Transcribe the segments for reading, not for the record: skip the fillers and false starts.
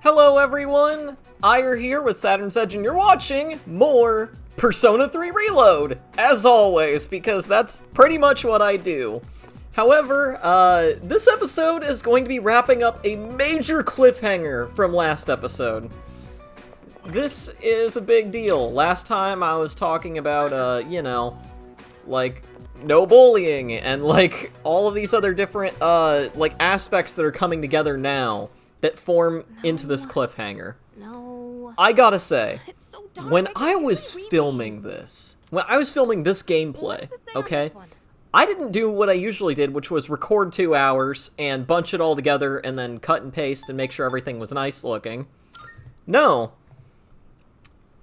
Hello everyone! Eire here with Saturn's Edge, and you're watching more Persona 3 Reload, as always, because that's pretty much what I do. However, this episode is going to be wrapping up a major cliffhanger from last episode. This is a big deal. Last time I was talking about, like, no bullying, and, like, all of these other different, aspects that are coming together now that form into this cliffhanger. No. I gotta say, So dark, when I I was filming this gameplay, okay, I didn't do what I usually did, which was record 2 hours and bunch it all together and then cut and paste and make sure everything was nice looking. No.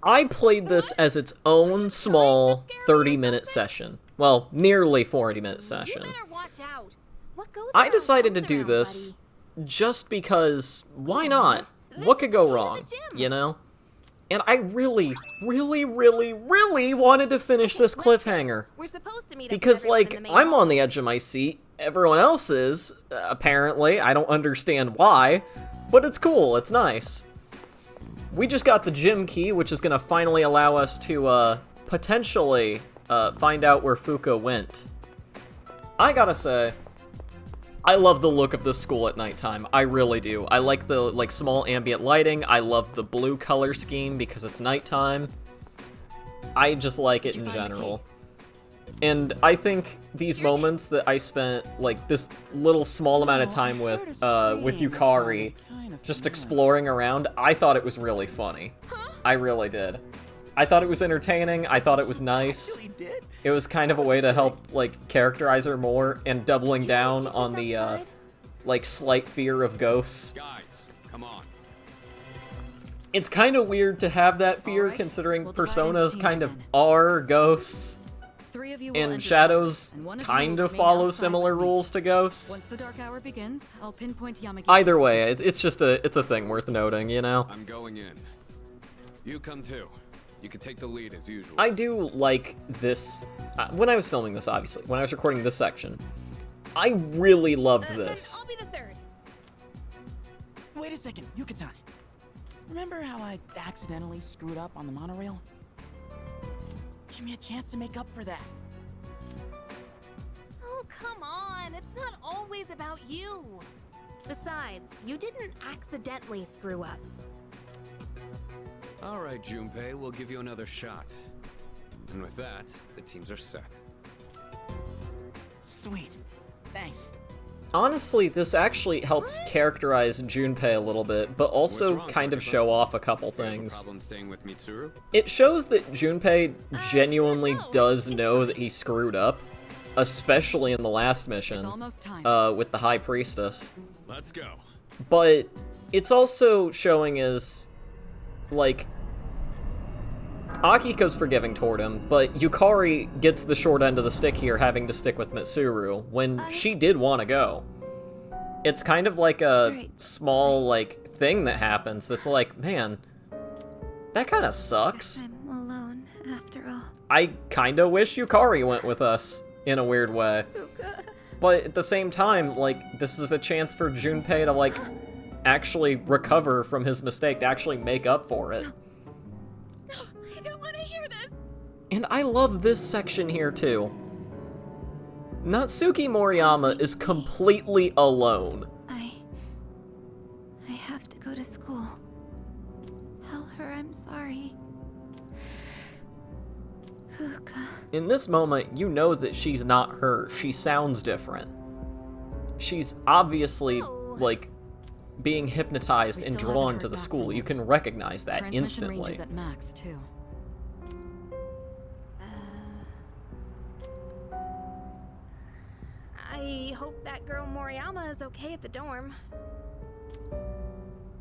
I played this as its own small 30-minute session. Well, nearly 40-minute session. I decided to do this just because, why not? What could go wrong, you know? And I really wanted to finish this cliffhanger. Because, like, I'm on the edge of my seat, everyone else is, apparently. I don't understand why, but it's cool, it's nice. We just got the gym key, which is gonna finally allow us to, potentially, find out where Fuka went. I gotta say, I love the look of this school at nighttime. I really do. I like the, like, small ambient lighting. I love the blue color scheme because it's nighttime. I just like it in general. And I think these moments that I spent, like, this little small amount of time with Yukari, just exploring around, I thought it was really funny. I really did. I thought it was entertaining, I thought it was nice. It was kind of a way to help, like, characterize her more, and doubling down on the, like, slight fear of ghosts. Guys, come on. It's kind of weird to have that fear, considering Personas kind of are ghosts, and shadows kind of follow similar rules to ghosts. Once the dark hour begins, I'll pinpoint Yamagichi's Either way, it's just it's a thing worth noting, you know? I'm going in. You come too. You can take the lead as usual. I do like this, when I was filming this, obviously, when I was recording this section, I really loved this. I'll be the third. Wait a second, Yuka-tan. Remember how I accidentally screwed up on the monorail? Give me a chance to make up for that. Oh, come on. It's not always about you. Besides, you didn't accidentally screw up. All right, Junpei, we'll give you another shot. And with that, the teams are set. Sweet. Thanks. Honestly, this actually helps characterize Junpei a little bit, but also kind of show off a couple things. Problem staying with Mitsuru? It shows that Junpei genuinely does know that he screwed up, especially in the last mission, with the High Priestess. Let's go. But it's also showing as, like, Akiko's forgiving toward him, but Yukari gets the short end of the stick here, having to stick with Mitsuru, when she did want to go. It's kind of like a small, like, thing that happens that's like, man, that kind of sucks. I'm alone, after all. I kind of wish Yukari went with us, in a weird way. But at the same time, like, this is a chance for Junpei to, like, actually recover from his mistake, to actually make up for it. No, I don't want to hear this. And I love this section here, too. Natsuki Moriyama is completely alone. I have to go to school. Tell her I'm sorry. Fuka. In this moment, you know that she's not her. She sounds different. She's obviously, like, being hypnotized and drawn to the school. You can recognize that instantly. Range is at max, too. I hope that girl Moriyama is okay at the dorm.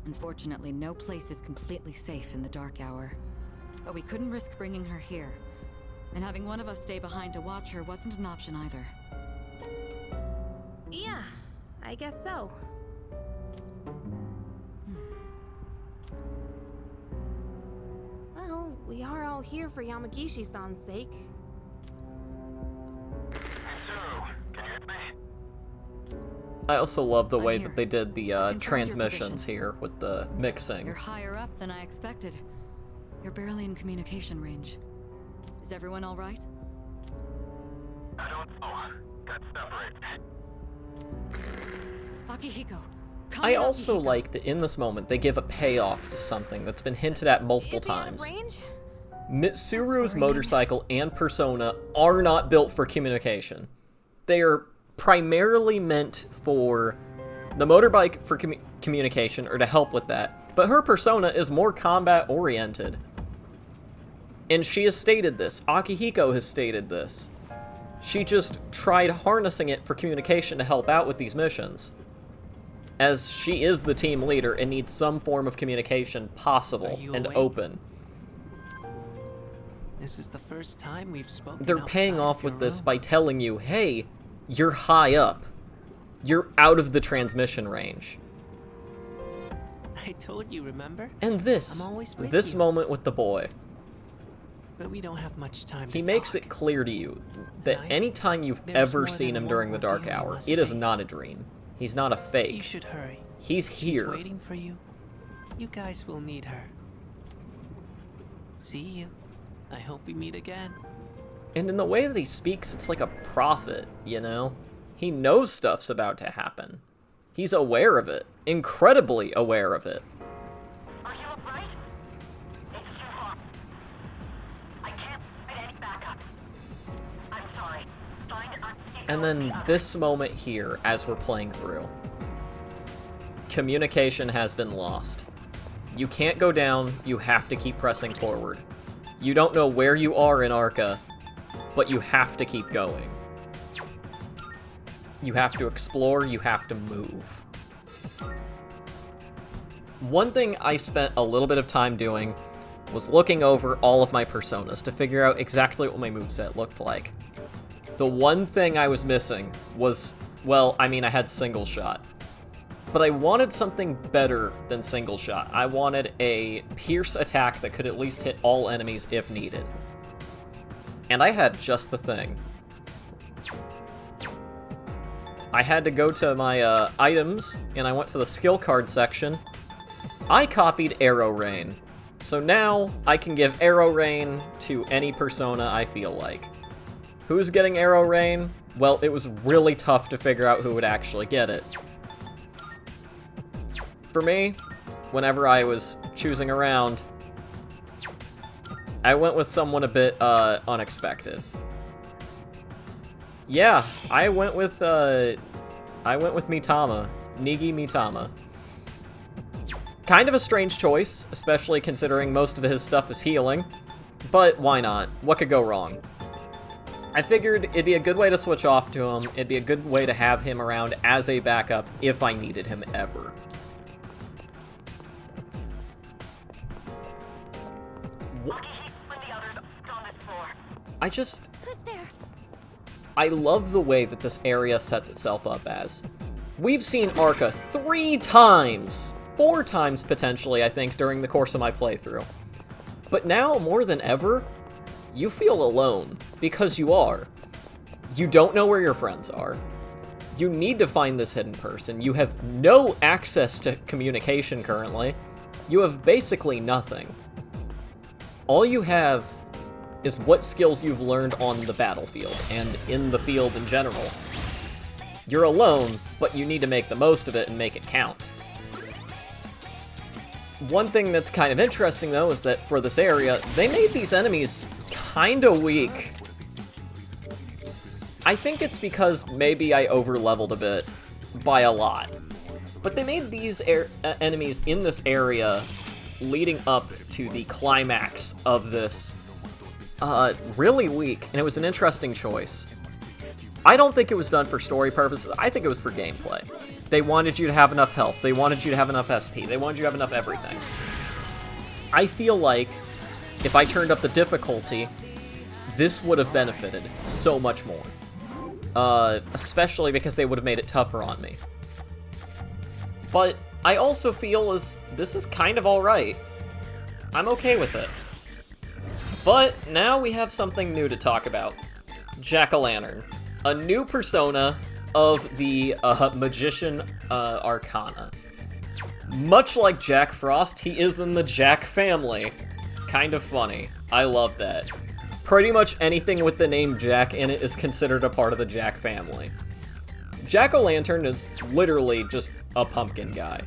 Unfortunately, no place is completely safe in the dark hour. But we couldn't risk bringing her here. And having one of us stay behind to watch her wasn't an option either. Yeah, I guess so. Well, we are all here for Yamagishi-san's sake. I also love the I'm way here. that they did the I've confirmed your transmissions position. here with the mixing. You're higher up than I expected. You're barely in communication range. Is everyone all right? I don't know. Got separated. Akihiko. I also like that in this moment they give a payoff to something that's been hinted at multiple Is he out of times. range? Mitsuru's worrying. motorcycle and persona are not built for communication. They are primarily meant for the motorbike for communication or to help with that, but her persona is more combat oriented. And she has stated this. Akihiko has stated this. She just tried harnessing it for communication to help out with these missions, as she is the team leader and needs some form of communication possible Are you and awake? open. This is the first time we've spoken. They're paying outside off of with your this room. by telling you, hey, you're high up. You're out of the transmission range. I told you, remember? And this, I'm always with this you. moment with the boy, But we don't have much time. he to makes talk. it clear to you that Tonight, anytime you've there's ever more seen than him one during the dark ordeal you hour, must it is face. not a dream. He's not a You fake. should hurry. He's She's here. waiting for you. You guys will need her. See you. I hope we meet again. And in the way that he speaks, it's like a prophet, you know? He knows stuff's about to happen. He's aware of it. Incredibly aware of it. Are you alright? It's too hot. I can't find any backup. I'm sorry. Find And then this moment here, as we're playing through. Communication has been lost. You can't go down, you have to keep pressing forward. You don't know where you are in Arca, but you have to keep going. You have to explore, you have to move. One thing I spent a little bit of time doing was looking over all of my personas to figure out exactly what my moveset looked like. The one thing I was missing was, well, I mean, I had single shot. But I wanted something better than single shot. I wanted a pierce attack that could at least hit all enemies if needed. And I had just the thing. I had to go to my items, and I went to the skill card section. I copied Arrow Rain. So now I can give Arrow Rain to any persona I feel like. Who's getting Arrow Rain? Well, it was really tough to figure out who would actually get it. For me, whenever I was choosing around, I went with someone a bit unexpected. Yeah, I went with Mitama, Nigi Mitama. Kind of a strange choice, especially considering most of his stuff is healing, but why not? What could go wrong? I figured it'd be a good way to switch off to him, it'd be a good way to have him around as a backup if I needed him ever. Who's there? I love the way that this area sets itself up as. We've seen Arca 3 times! 4 times, potentially, I think, during the course of my playthrough. But now, more than ever, you feel alone, because you are. You don't know where your friends are. You need to find this hidden person. You have no access to communication currently. You have basically nothing. All you have is what skills you've learned on the battlefield, and in the field in general. You're alone, but you need to make the most of it and make it count. One thing that's kind of interesting, though, is that for this area, they made these enemies kinda weak. I think it's because maybe I over-leveled a bit, by a lot. But they made these enemies in this area leading up to the climax of this really weak, and it was an interesting choice. I don't think it was done for story purposes, I think it was for gameplay. They wanted you to have enough health, they wanted you to have enough SP, they wanted you to have enough everything. I feel like, if I turned up the difficulty, this would have benefited so much more. Especially because they would have made it tougher on me. But I also feel as this is kind of alright. I'm okay with it. But now we have something new to talk about. Jack-o'-lantern. A new persona, of the Magician Arcana. Much like Jack Frost, he is in the Jack family. Kind of funny. I love that. Pretty much anything with the name Jack in it is considered a part of the Jack family. Jack-o'-lantern is literally just a pumpkin guy.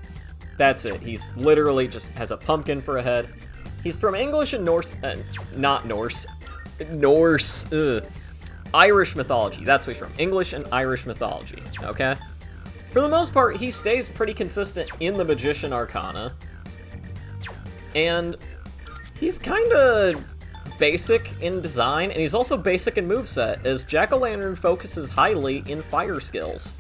That's it. He's literally just has a pumpkin for a head. He's from English and Norse, not Norse, Irish mythology. That's what he's from. English and Irish mythology, okay? For the most part, he stays pretty consistent in the Magician Arcana. And he's kinda basic in design, and he's also basic in moveset, as Jack-o'-lantern focuses highly in fire skills.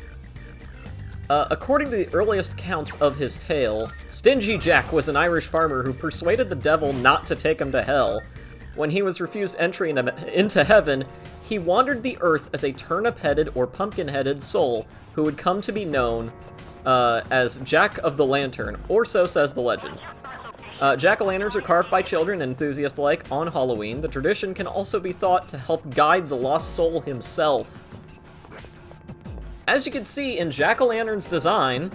According to the earliest accounts of his tale, Stingy Jack was an Irish farmer who persuaded the devil not to take him to hell. When he was refused entry into heaven, he wandered the earth as a turnip-headed or pumpkin-headed soul who would come to be known as Jack of the Lantern, or so says the legend. Jack-o'-lanterns are carved by children and enthusiasts alike on Halloween. The tradition can also be thought to help guide the lost soul himself. As you can see in Jack-o'-lantern's design,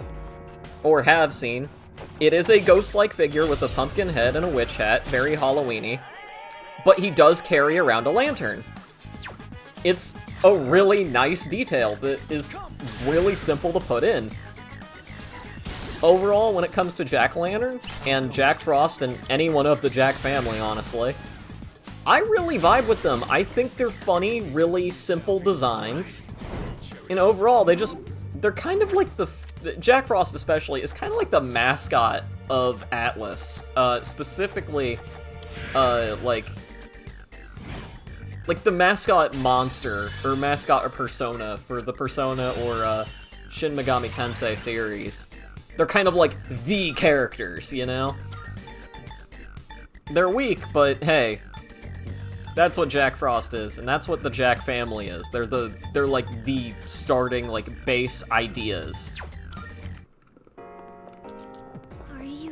or have seen, it is a ghost-like figure with a pumpkin head and a witch hat, very Halloween-y, but he does carry around a lantern. It's a really nice detail that is really simple to put in. Overall, when it comes to Jack-o'-lantern, and Jack Frost, and anyone of the Jack family, honestly, I really vibe with them. I think they're funny, really simple designs. And overall, they're kind of like Jack Frost especially is kind of like the mascot of Atlas. Specifically, like the mascot monster, or mascot or persona for the Persona or Shin Megami Tensei series. They're kind of like the characters, you know? They're weak, but hey, that's what Jack Frost is, and that's what the Jack family is. They're like the starting, like, base ideas.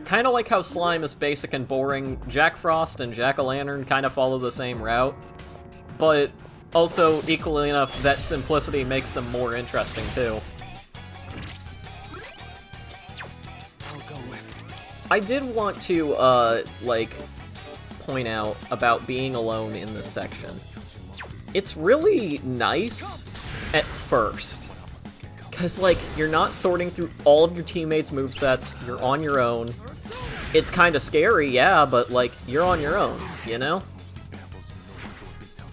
Kind of like how Slime is basic and boring, Jack Frost and Jack-o'-lantern kind of follow the same route, but also, equally enough, that simplicity makes them more interesting, too. I did want to, point out about being alone in this section. It's really nice at first, because, like, you're not sorting through all of your teammates' movesets, you're on your own. It's kind of scary, yeah, but, like, you're on your own, you know?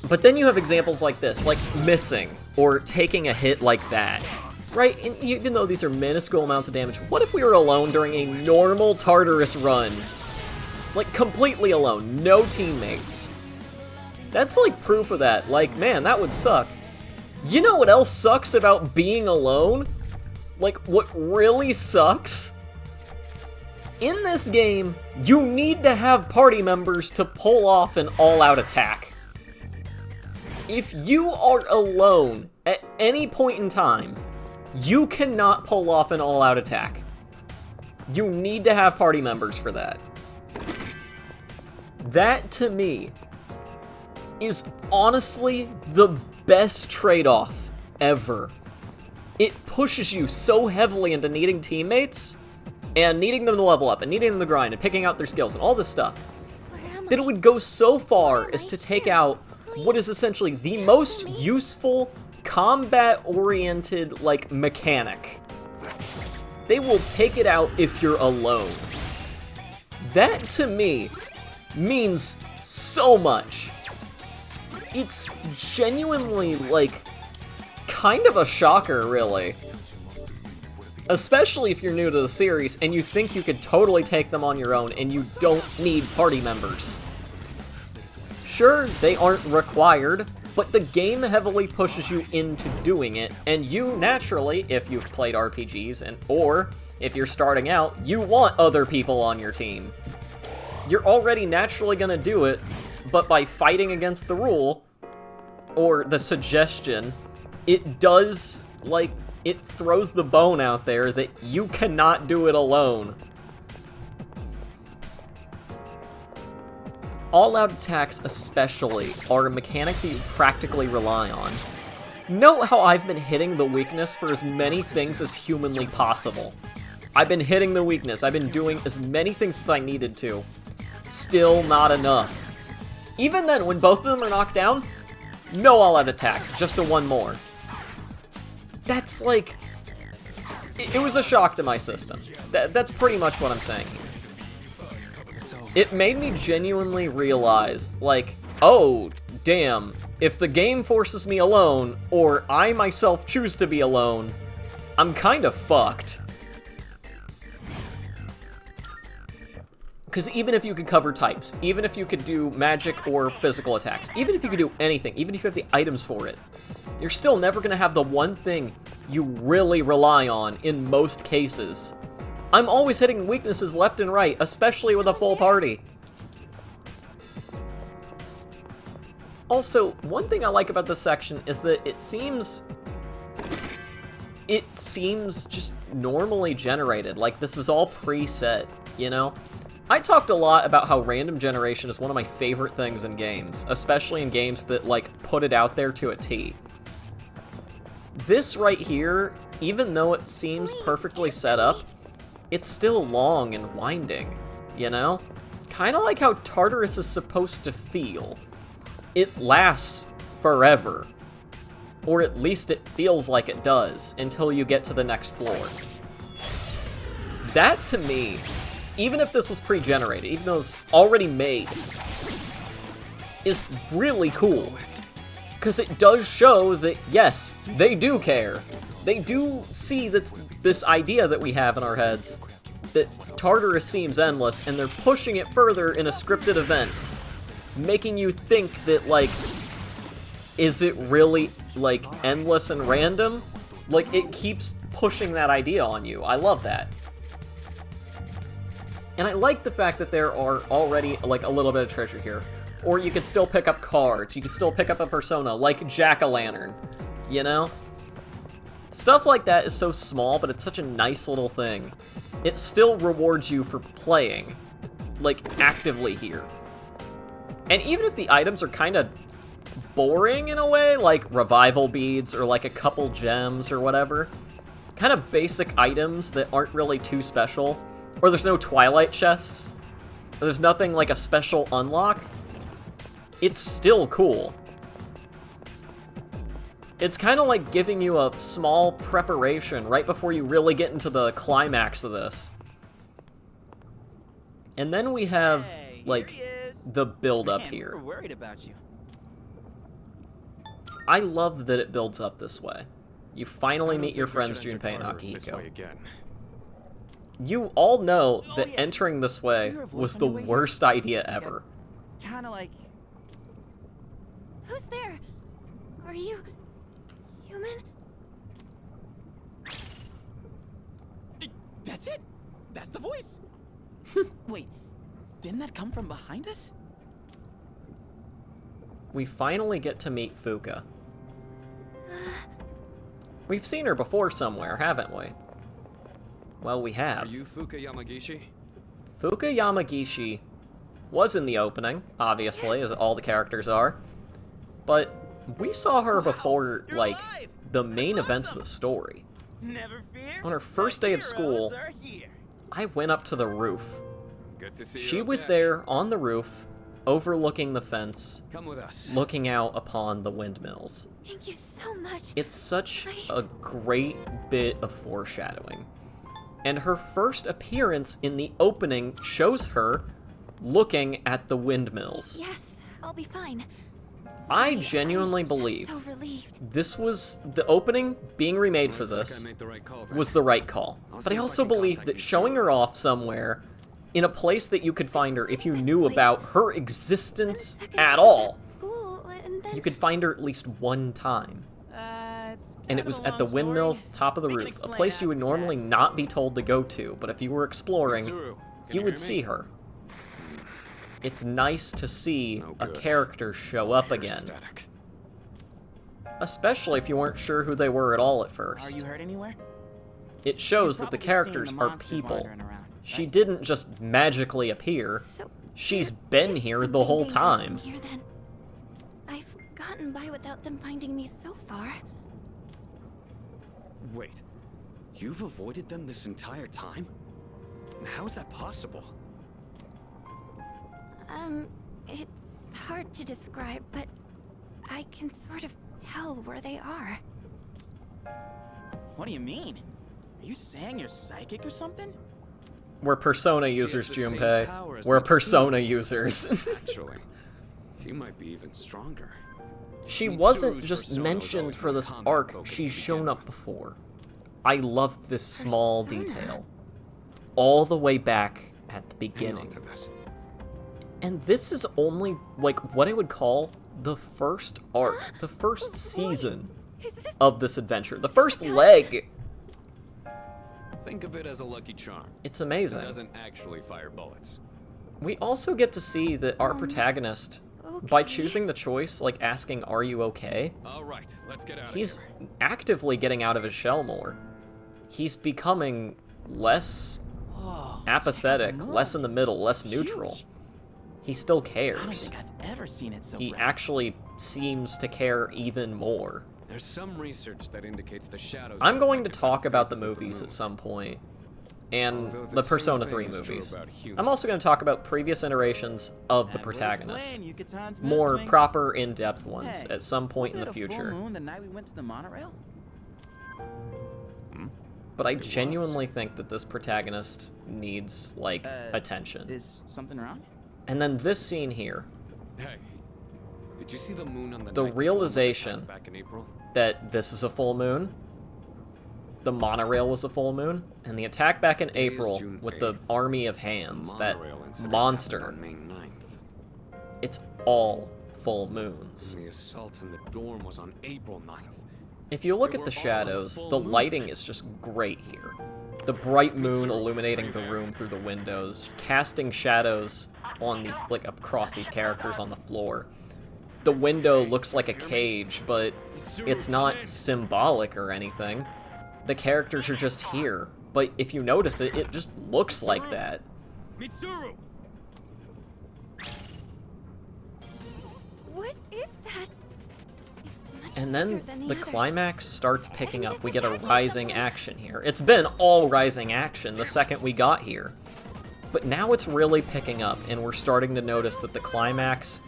But then you have examples like this, like missing, or taking a hit like that. Right, and even though these are minuscule amounts of damage, what if we were alone during a normal Tartarus run? Like, completely alone, no teammates. That's like proof of that. Like, man, that would suck. You know what else sucks about being alone? Like, what really sucks? In this game, you need to have party members to pull off an all-out attack. If you are alone at any point in time, you cannot pull off an all-out attack. You need to have party members for that. That, to me, is honestly the best trade-off ever. It pushes you so heavily into needing teammates, and needing them to level up, and needing them to grind, and picking out their skills, and all this stuff, that it would go so far as to take out what is essentially the most useful combat-oriented, like, mechanic. They will take it out if you're alone. That, to me, means so much. It's genuinely, like, kind of a shocker, really. Especially if you're new to the series and you think you could totally take them on your own and you don't need party members. Sure, they aren't required, but the game heavily pushes you into doing it, and you, naturally, if you've played RPGs, or if you're starting out, you want other people on your team. You're already naturally gonna do it, but by fighting against the rule, or the suggestion, it does, like, it throws the bone out there that you cannot do it alone. All-out attacks especially are a mechanic that you practically rely on. Note how I've been hitting the weakness for as many things as humanly possible. I've been hitting the weakness. I've been doing as many things as I needed to. Still not enough. Even then, when both of them are knocked down, no all-out attack, just a one more. That's like... It was a shock to my system. That's pretty much what I'm saying here. It made me genuinely realize, like, oh, damn, if the game forces me alone, or I myself choose to be alone, I'm kind of fucked. Because even if you could cover types, even if you could do magic or physical attacks, even if you could do anything, even if you have the items for it, you're still never going to have the one thing you really rely on in most cases. I'm always hitting weaknesses left and right, especially with a full party. Also, one thing I like about this section is that it seems just normally generated, like this is all preset, you know? I talked a lot about how random generation is one of my favorite things in games, especially in games that, like, put it out there to a T. This right here, even though it seems perfectly set up, it's still long and winding, you know? Kinda like how Tartarus is supposed to feel. It lasts forever. Or at least it feels like it does, until you get to the next floor. That, to me, even if this was pre-generated, even though it's already made, is really cool. Because it does show that, yes, they do care. They do see that this idea that we have in our heads, that Tartarus seems endless, and they're pushing it further in a scripted event, making you think that, like, is it really, like, endless and random? Like, it keeps pushing that idea on you. I love that. And I like the fact that there are already, like, a little bit of treasure here. Or you could still pick up cards, you could still pick up a persona, like Jack-o'-lantern, you know? Stuff like that is so small, but it's such a nice little thing. It still rewards you for playing, like, actively here. And even if the items are kind of boring in a way, like revival beads or like a couple gems or whatever, kind of basic items that aren't really too special, or there's no Twilight chests, or there's nothing like a special unlock, it's still cool. It's kind of like giving you a small preparation right before you really get into the climax of this. And then we have, like, the build-up here. We're worried about you. I love that it builds up this way. You finally meet your friends Junpei and Akihiko. You all know that entering this way was the worst idea ever. Kinda like... Who's there? Are you... human? That's it! That's the voice! Wait, didn't that come from behind us? We finally get to meet Fuka. We've seen her before somewhere, haven't we? Well, we have. Are you Fuka Yamagishi? Fuka Yamagishi was in the opening, obviously, as all the characters are. But we saw her before, like, the main event of the story. Never fear. On her first day of school, I went up to the roof. Good to see you. She was there on the roof, overlooking the fence, Come with us. looking out upon the windmills. Thank you so much. It's such a great bit of foreshadowing. And her first appearance in the opening shows her looking at the windmills. Yes, I'll be fine. I Sorry, genuinely I'm just believe so relieved. this was the opening being remade for Looks like this I made the right call then. was the right call. I'll But see I if I also can believe contact that you showing soon. her off somewhere in a place that you could find her if you This knew place. about her For the existence second at I was all. at school, and then... You could find her at least one time. It's And it was at the windmills, top of the roof, a place you would normally not be told to go to, but if you were exploring, Mitsuru, can you hear would me? see her. It's nice to see No a good. character show up You're again, static. especially if you weren't sure who they were at all at Are first. you hurt anywhere? It shows You've that the probably seen characters the are monsters people. wandering around, She right? didn't just magically appear. So She's there been is here the something whole dangerous in time. Here, then. I've gotten by without them finding me so far. Wait, you've avoided them this entire time? How is that possible? It's hard to describe, but I can sort of tell where they are. What do you mean? Are you saying you're psychic or something? We're Persona users, the same Junpei. power as We're Mitsuru. Persona users. Actually, she might be even stronger. She Mitsuru's wasn't just persona was mentioned always for more this combat arc, focused she's to shown begin up with. before. I loved this small Persona. detail. All the way back at the Hang on beginning. to this. And this is only, like, what I would call the first arc, the first season Is this of this adventure. The first leg! Think of it as a lucky charm. It's It amazing. doesn't actually fire bullets. We also get to see that our protagonist, by okay. choosing the choice, like asking, "Are you okay?" All right, let's get out He's of here. actively getting out of his shell more. He's becoming less Oh, apathetic, check out the less in moon. the middle, less It's neutral. huge. He still I don't cares. think I've ever seen it so He bright. actually seems to care even more. There's some research that indicates the shadows. I'm are going to affected by talk about the phases of movies moon. at some point, and Although the same Persona thing 3 is true movies. about I'm also going to talk about previous iterations of the That would protagonist. explain Yucatan's More mood swings. proper, in-depth ones Hey, at some point in was the it a future. full moon the night we went to the monorail? But I It was. genuinely think that this protagonist needs, like, attention. Is something wrong? And then this scene here, Hey, did you see the moon on the The night realization- bomb was attacked back in April? that this is a full moon, the monorail was a full moon, and the attack back in Today is April June with the 8th. army of hands, that Monorail incident monster, happened on May 9th. it's all full moons. And the assault in the dorm was on April 9th. If you look They at the were all on a shadows, full the moon. lighting is just great here. The bright moon Mitsuru, illuminating are you the there? room through the windows, casting shadows on these, like, across these characters on the floor. The window looks like a cage, but it's not symbolic or anything. The characters are just here, but if you notice it, it just looks like that. Mitsuru! What is that? It's much And then bigger than the others. climax starts picking And up. it's We get a attacking rising someone. action here. It's been all rising action the second we got here. But now it's really picking up, and we're starting to notice that the climax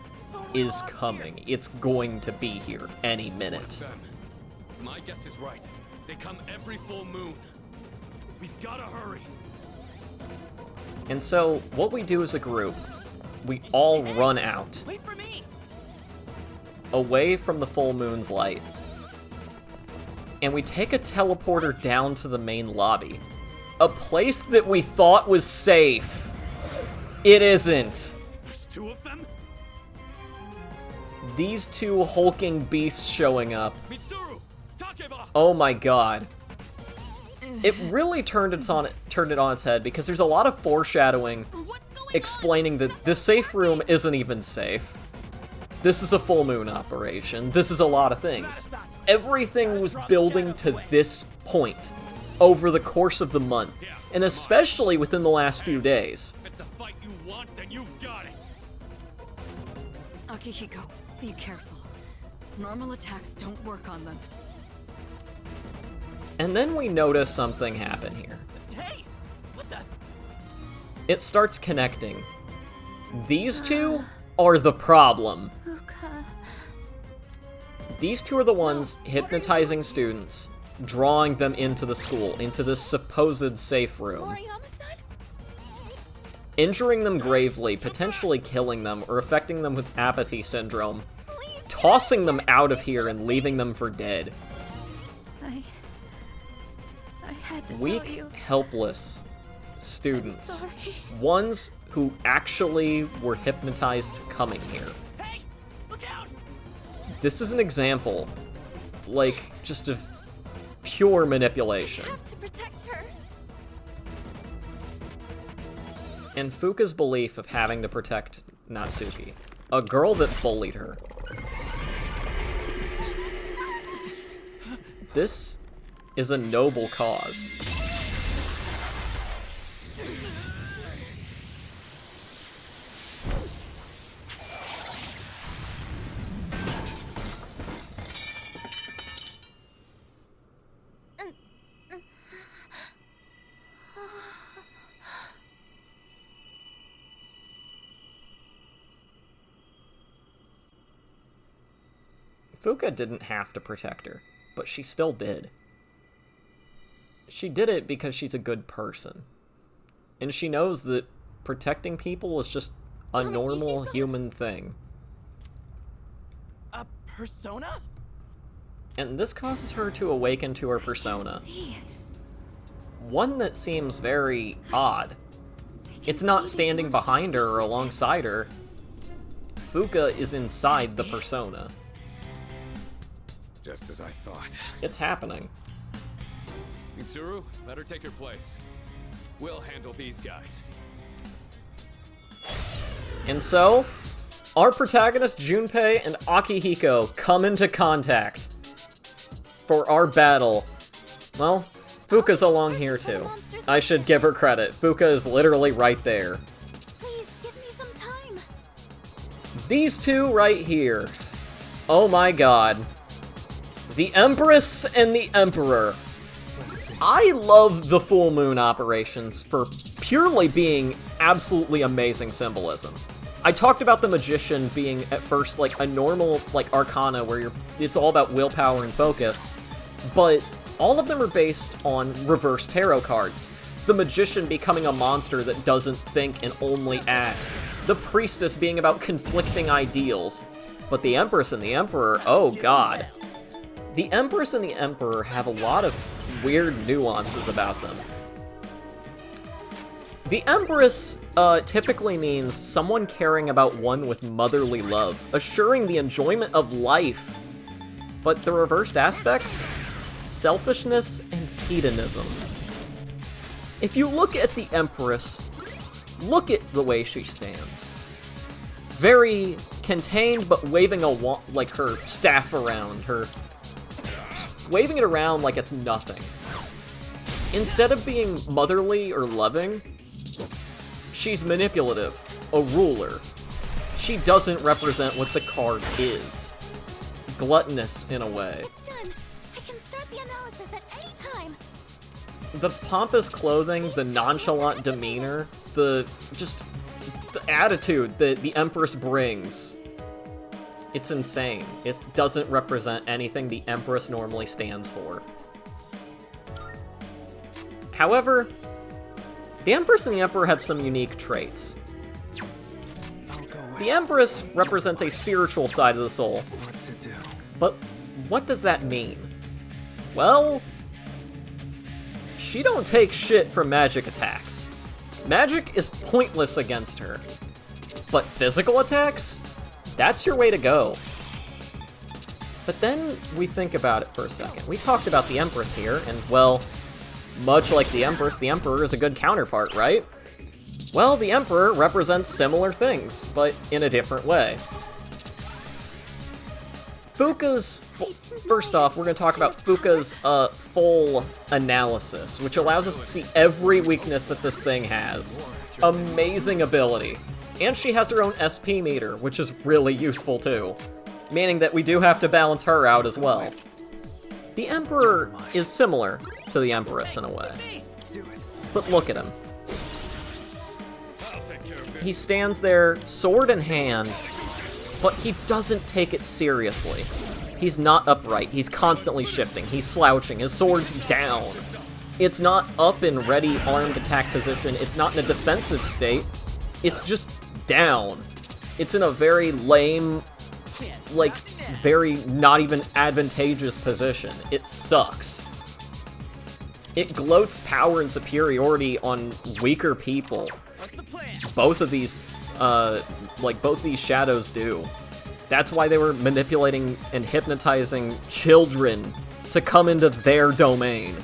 is coming. It's going to be here any minute. Them. My guess is right. They come every full moon. We've gotta hurry. And so, what we do as a group, we all run out, Wait for me! away from the full moon's light. And we take a teleporter down to the main lobby. A place that we thought was safe. It isn't. There's two of them? These two hulking beasts showing up. Mitsuru! Takeba! Oh my god. It really turned it on its head, because there's a lot of foreshadowing What's going explaining that the safe room isn't even safe. This is a full moon operation. This is a lot of things. Everything was building to this point over the course of the month, and especially within the last few days. If it's a fight you want, then you've got it. Akihiko, be careful. Normal attacks don't work on them. And then we notice something happen here. Hey! What the? It starts connecting. These two are the problem. Uka. These two are the ones hypnotizing students, drawing them into the school, into this supposed safe room, Moriyama-san? injuring them gravely, potentially killing them, or affecting them with apathy syndrome, tossing them out of here and leaving them for dead. I had to Weak, tell you. helpless students. Sorry. Ones who actually were hypnotized coming here. Hey! Look out! This is an example, like, just of pure manipulation. I have to protect her. And Fuka's belief of having to protect Natsuki, a girl that bullied her. This is a noble cause. Fuka didn't have to protect her, but she still did. She did it because she's a good person. And she knows that protecting people is just a normal human thing. A persona? And this causes her to awaken to her persona. One that seems very odd. It's not standing behind her or alongside her. Fuka is inside the persona. Just as I thought. It's happening. Mitsuru, let her take her place. We'll handle these guys. And so, our protagonists Junpei and Akihiko come into contact for our battle. Well, Fuka's along here too. I should give her credit. Fuka is literally right there. Please, give me some time. These two right here. Oh my god. The Empress and the Emperor. I love the full moon operations for purely being absolutely amazing symbolism. I talked about the Magician being at first like a normal like arcana where it's all about willpower and focus, but all of them are based on reverse tarot cards. The Magician becoming a monster that doesn't think and only acts. The Priestess being about conflicting ideals. But the Empress and the Emperor, oh god. The Empress and the Emperor have a lot of weird nuances about them. The Empress typically means someone caring about one with motherly love, assuring the enjoyment of life. But the reversed aspects? Selfishness and hedonism. If you look at the Empress, look at the way she stands. Very contained, but waving like her staff around, just waving it around like it's nothing. Instead of being motherly or loving, she's manipulative, a ruler. She doesn't represent what the card is. Gluttonous in a way. It's done. I can start the analysis at any time. The pompous clothing, the nonchalant demeanor, the attitude that the Empress brings. It's insane. It doesn't represent anything the Empress normally stands for. However, the Empress and the Emperor have some unique traits. The Empress represents a spiritual side of the soul. But what does that mean? Well, she don't take shit from magic attacks. Magic is pointless against her. But physical attacks? That's your way to go. But then we think about it for a second. We talked about the Empress here, and well, much like the Empress, the Emperor is a good counterpart, right? Well, the Emperor represents similar things, but in a different way. First off, we're going to talk about Fuka's full analysis, which allows us to see every weakness that this thing has. Amazing ability. And she has her own SP meter, which is really useful too, meaning that we do have to balance her out as well. The Emperor is similar to the Empress in a way. But look at him. He stands there, sword in hand, but he doesn't take it seriously. He's not upright, he's constantly shifting, he's slouching, his sword's down. It's not up in ready armed attack position, it's not in a defensive state, it's just down. It's in a very lame, like, very not even advantageous position. It sucks. It gloats power and superiority on weaker people. Both of these shadows do. That's why they were manipulating and hypnotizing children to come into their domain.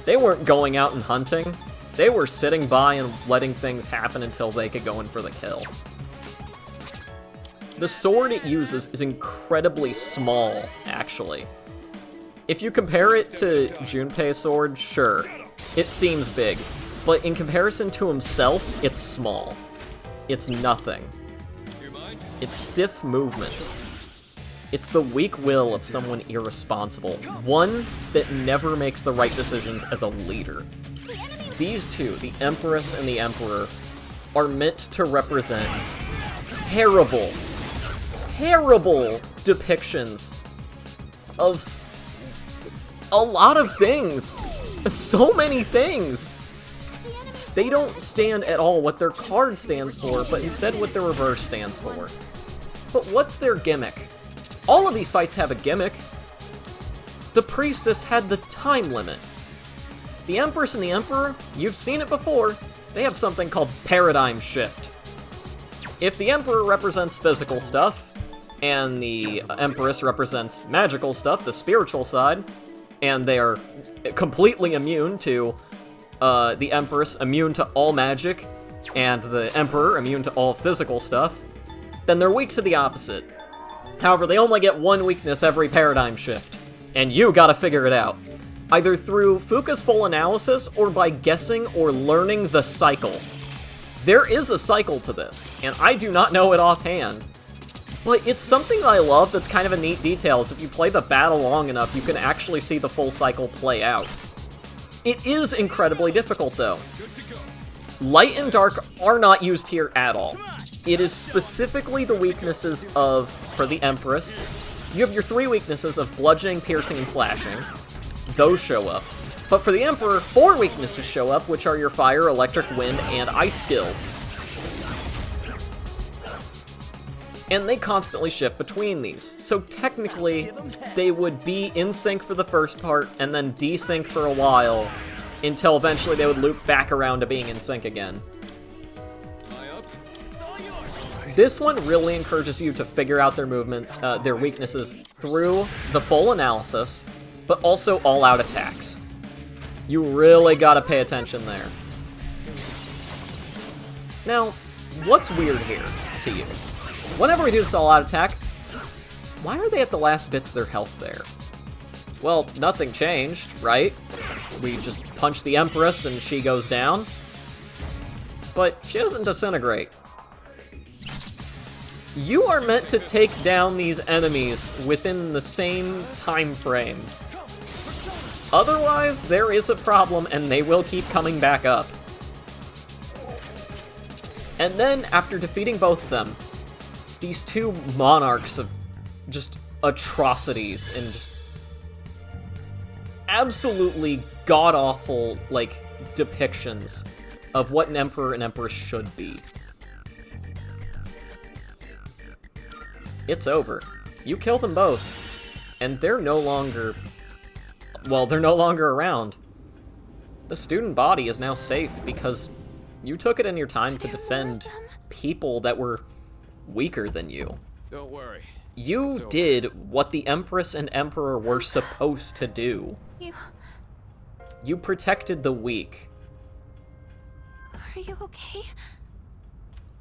They weren't going out and hunting. They were sitting by and letting things happen until they could go in for the kill. The sword it uses is incredibly small, actually. If you compare it to Junpei's sword, sure, it seems big. But in comparison to himself, it's small. It's nothing. It's stiff movement. It's the weak will of someone irresponsible. One that never makes the right decisions as a leader. These two, the Empress and the Emperor, are meant to represent terrible, terrible depictions of a lot of things. So many things. They don't stand at all what their card stands for, but instead what their reverse stands for. But what's their gimmick? All of these fights have a gimmick. The Priestess had the time limit. The Empress and the Emperor, you've seen it before, they have something called Paradigm Shift. If the Emperor represents physical stuff, and the Empress represents magical stuff, the spiritual side, and they are completely immune to the Empress immune to all magic, and the Emperor immune to all physical stuff, then they're weak to the opposite. However, they only get one weakness every paradigm shift, and you gotta figure it out. Either through Fuka's full analysis, or by guessing or learning the cycle. There is a cycle to this, and I do not know it offhand. But it's something that I love that's kind of a neat detail, is if you play the battle long enough, you can actually see the full cycle play out. It is incredibly difficult, though. Light and dark are not used here at all. It is specifically the weaknesses of, for the Empress, you have your three weaknesses of bludgeoning, piercing, and slashing. Those show up. But for the Emperor, 4 weaknesses show up, which are your fire, electric, wind, and ice skills. And they constantly shift between these. So technically, they would be in sync for the first part, and then desync for a while, until eventually they would loop back around to being in sync again. This one really encourages you to figure out their movement, their weaknesses, through the full analysis, but also all-out attacks. You really gotta pay attention there. Now, what's weird here to you? Whenever we do this all-out attack, why are they at the last bits of their health there? Well, nothing changed, right? We just punch the Empress and she goes down. But she doesn't disintegrate. You are meant to take down these enemies within the same time frame. Otherwise, there is a problem and they will keep coming back up. And then, after defeating both of them, these two monarchs of just atrocities and just absolutely god-awful, like, depictions of what an emperor and empress should be. It's over. You kill them both, and they're no longer... well, they're no longer around. The student body is now safe because you took it in your time to defend people that were weaker than you. Don't worry. You did what the Empress and Emperor were supposed to do. You protected the weak. Are you okay?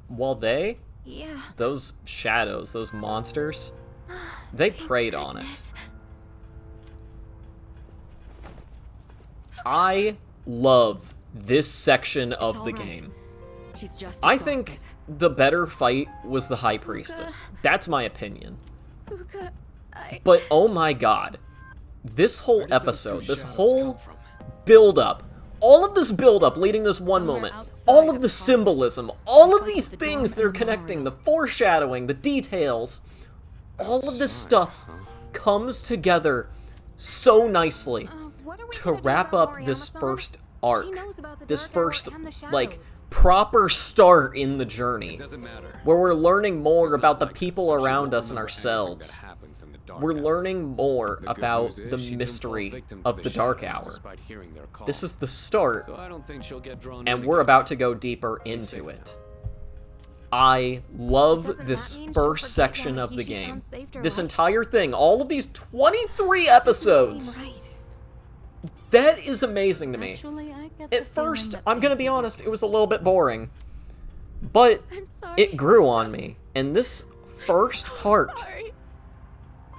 While they, Yeah. those shadows, those monsters, they preyed on it. I love this section of the all right. game. She's just I exhausted. think the better fight was the High Priestess. That's my opinion. Fuka, But oh my god, this whole episode, this shadows whole come from? build-up, all of this build-up leading this one Somewhere moment, outside all of of the the symbolism, all of Like these the door things to that are the connecting, the monorail. foreshadowing, the details, all of this stuff comes together so nicely What are we to gonna do wrap about up this Moriyama-san? first arc, She knows about the this Dark Hour first, and the like, shadows. proper start in the journey, Doesn't matter. where we're learning more It's not about the like people she around won't us and remember anything ourselves. that happens in the Dark We're Hour. learning more The good about news is the she didn't fall mystery victim to of the Dark shadows Hour. despite hearing their call. This is the start, So I don't think she'll get drawn and in we're again. about to go deeper into safe it. I love Doesn't this that mean she'll first forget section that of the Kishi's game. unsafe to This life? entire thing, all of these 23 episodes, Seem right. that is amazing to me. Actually, I get the At first, feeling that I'm gonna things be will get honest, it was a little bit boring. But I'm sorry. it grew on me. And this first part, Sorry.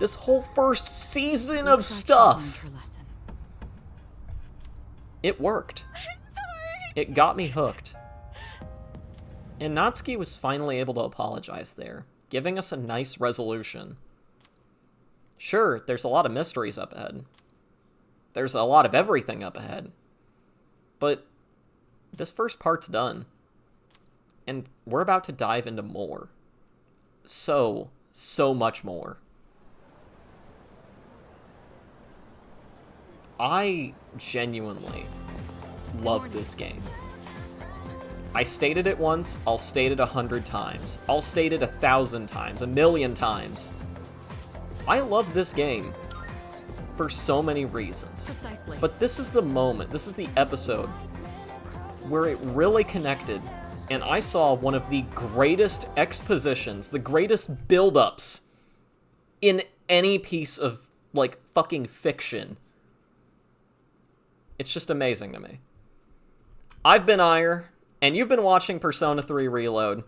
this whole first season Looks of like she's stuff, learned her lesson. it worked. I'm sorry. It got me hooked. And Natsuki was finally able to apologize there, giving us a nice resolution. Sure, there's a lot of mysteries up ahead. There's a lot of everything up ahead. But this first part's done. And we're about to dive into more. So much more. I genuinely love this game. I stated it once, I'll state it 100 times. I'll state it 1,000 times, 1,000,000 times. I love this game for so many reasons. Precisely. But this is the moment, this is the episode where it really connected, and I saw one of the greatest expositions, the greatest build-ups in any piece of, like, fucking fiction. It's just amazing to me. I've been Eire, and you've been watching Persona 3 Reload.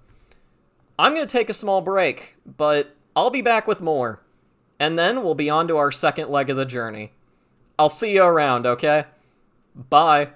I'm gonna take a small break, but I'll be back with more. And then we'll be on to our second leg of the journey. I'll see you around, okay? Bye.